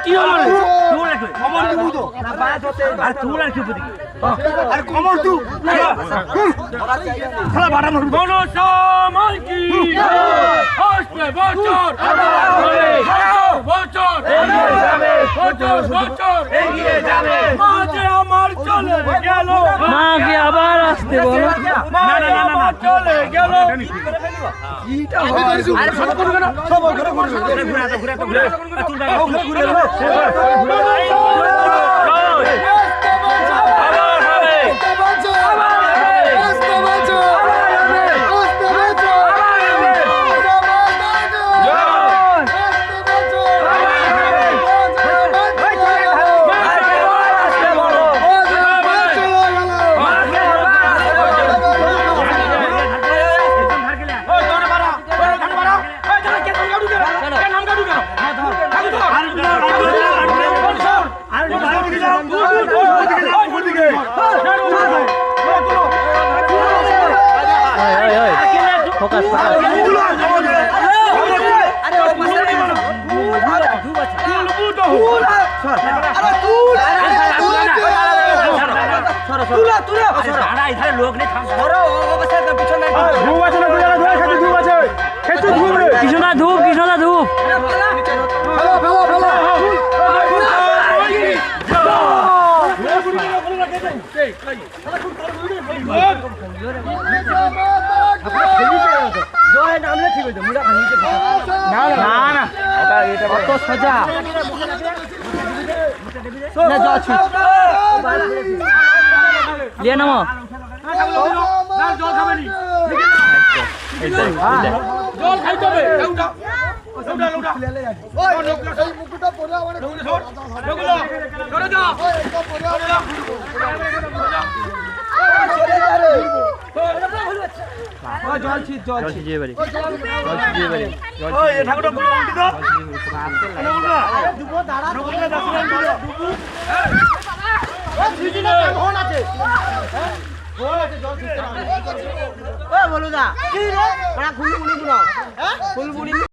কি হলো রে তুই রাখ কমর দিব তো না বাত হতে আর তুই রাখ কি বুঝি আরে কমর তুই শালা বাড়া নড় কোন সময় কি আসবে বছর বছর বছর এগিয়ে যাবে মাঝে আমার চলে গেল মা কি আবার আসতে বলো না না না না চলে গেল এইটা আরে সব করবে না সব ঘরে ঘুরে ঘুরে তুই ঘুরে ফোকাস কৃষ্ণদা ধূপ কৃষ্ণদা ধূপ সোজা লিয়ে নামো জল খাবেনি জল খাইতে হবে লউটা লউটা ওই এই মুকুটা পরে আমারে ধর লগুলো ধরে যা ওই এটা পরে যা জল ছিট জল ছিটিয়ে বাড়ি ওই ঠাকুরটা কোন উল্টি দাও না দুবো দাঁড়া দুবো দাঁড়া দুবো ওই ছিটিনা কোন আছে হ্যাঁ কোন আছে জল ছিট ওই বলুদা কি রে বড় খুলবুড়ি গুলো হ্যাঁ খুলবুড়ি